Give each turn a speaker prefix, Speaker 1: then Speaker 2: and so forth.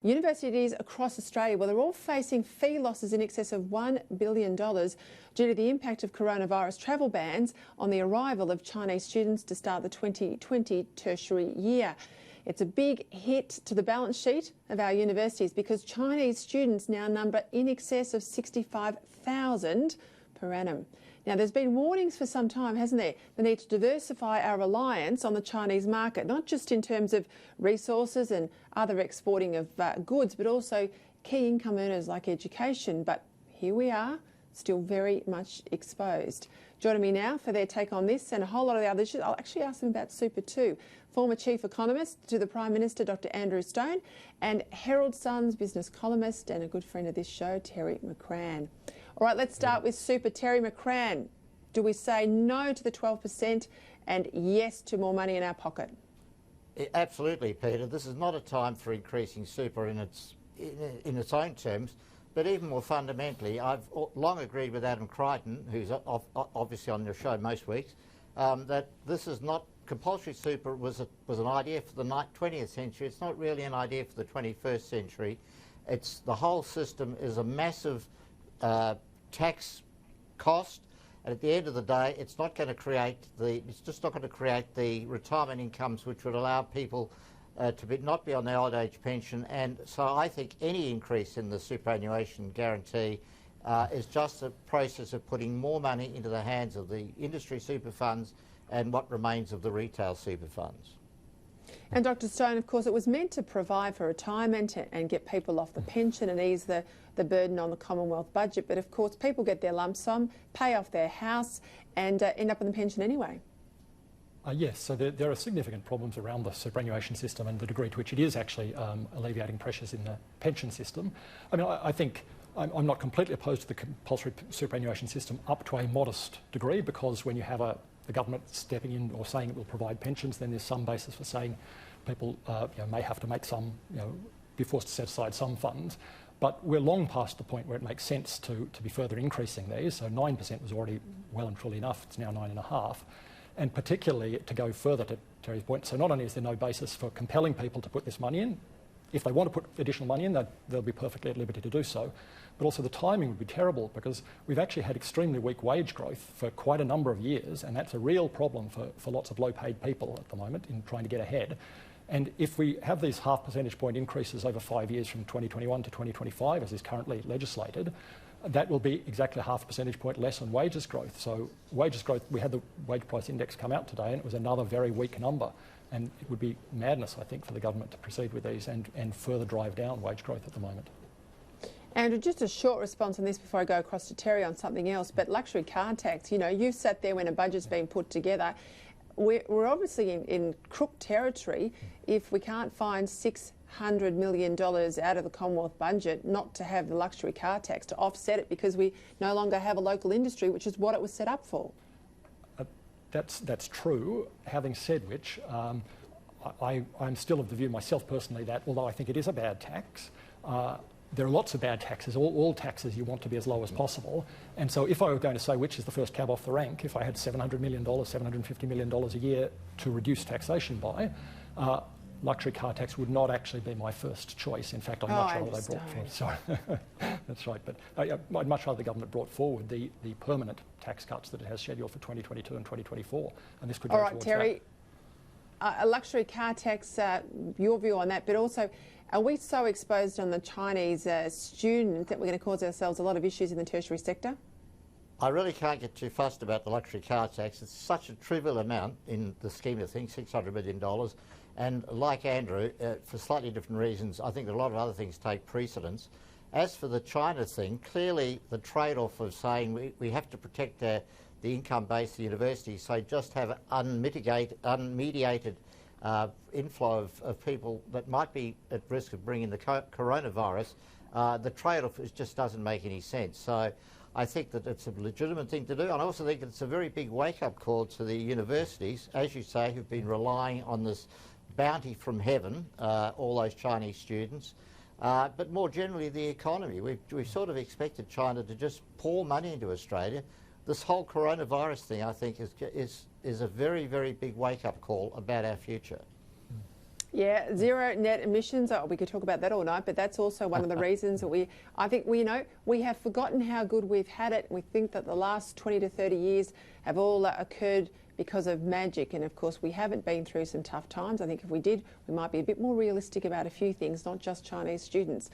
Speaker 1: Universities across Australia, well, they're all facing fee losses in excess of $1 billion due to the impact of coronavirus travel bans on the arrival of Chinese students to start the 2020 tertiary year. It's a big hit to the balance sheet of our universities because Chinese students now number in excess of 65,000 per annum. Now, there's been warnings for some time, hasn't there? The need to diversify our reliance on the Chinese market, not just in terms of resources and other exporting of goods, but also key income earners like education. But here we are, still very much exposed. Joining me now for their take on this and a whole lot of the other issues, I'll actually ask them about super too. Former Chief Economist to the Prime Minister, Dr. Andrew Stone, and Herald Sun's business columnist and a good friend of this show, Terry McCrann. All right, let's start with super. Terry McCrann, do we say no to the 12% and yes to more money in our pocket?
Speaker 2: Absolutely, Peter. This is not a time for increasing super in its own terms, but even more fundamentally, I've long agreed with Adam Crichton, who's obviously on your show most weeks, that this is not compulsory super was an idea for the 20th century. It's not really an idea for the 21st century. It's the whole system is a massive tax cost, and at the end of the day, it's not going to create it's not going to create the retirement incomes which would allow people to not be on their old age pension. And so I think any increase in the superannuation guarantee is just a process of putting more money into the hands of the industry super funds and what remains of the retail super funds.
Speaker 1: And Dr. Stone, of course, it was meant to provide for retirement and get people off the pension and ease the burden on the Commonwealth budget. But of course, people get their lump sum, pay off their house and end up in the pension anyway.
Speaker 3: Yes, so there are significant problems around the superannuation system and the degree to which it is actually alleviating pressures in the pension system. I mean, I think I'm not completely opposed to the compulsory superannuation system up to a modest degree, because when you have the government stepping in or saying it will provide pensions, then there's some basis for saying people may have to make some, be forced to set aside some funds. But we're long past the point where it makes sense to be further increasing these. So 9% was already well and truly enough. It's now 9.5%. And particularly to go further to Terry's point, so not only is there no basis for compelling people to put this money in, if they want to put additional money in, they'll be perfectly at liberty to do so, but also the timing would be terrible, because we've actually had extremely weak wage growth for quite a number of years, and that's a real problem for lots of low-paid people at the moment in trying to get ahead. And if we have these half percentage point increases over 5 years from 2021 to 2025, as is currently legislated, that will be exactly half a percentage point less on wages growth. So wages growth, we had the wage price index come out today and it was another very weak number. And it would be madness, I think, for the government to proceed with these and further drive down wage growth at the moment.
Speaker 1: Andrew, just a short response on this before I go across to Terry on something else, but luxury car tax, you've sat there when a budget's been put together. We're obviously in crook territory if we can't find $600 million out of the Commonwealth budget not to have the luxury car tax to offset it, because we no longer have a local industry, which is what it was set up for.
Speaker 3: That's true. Having said which, I'm still of the view myself personally that although I think it is a bad tax, there are lots of bad taxes. All taxes you want to be as low as possible. And so if I were going to say which is the first cab off the rank, if I had $700 million, $750 million a year to reduce taxation by, luxury car tax would not actually be my first choice. In fact, I'd much rather they brought forward. Sorry, that's right. But I'd much rather the government brought forward the permanent tax cuts that it has scheduled for 2022 and 2024. And this could go towards
Speaker 1: Terry, a luxury car tax, your view on that, but also, are we so exposed on the Chinese student that we're going to cause ourselves a lot of issues in the tertiary sector?
Speaker 2: I really can't get too fussed about the luxury car tax. It's such a trivial amount in the scheme of things, $600 million. And like Andrew, for slightly different reasons, I think a lot of other things take precedence. As for the China thing, clearly the trade-off of saying we have to protect the income base of the university, so just have unmediated inflow of people that might be at risk of bringing the coronavirus, the trade-off just doesn't make any sense. So I think that it's a legitimate thing to do. And I also think it's a very big wake-up call to the universities, as you say, who've been relying on this bounty from heaven, all those Chinese students, but more generally the economy. We've sort of expected China to just pour money into Australia. This whole coronavirus thing, I think, is a very, very big wake-up call about our future.
Speaker 1: Yeah, zero net emissions. Oh, we could talk about that all night, but that's also one of the reasons that I think we have forgotten how good we've had it. We think that the last 20 to 30 years have all occurred because of magic. And of course, we haven't been through some tough times. I think if we did, we might be a bit more realistic about a few things, not just Chinese students.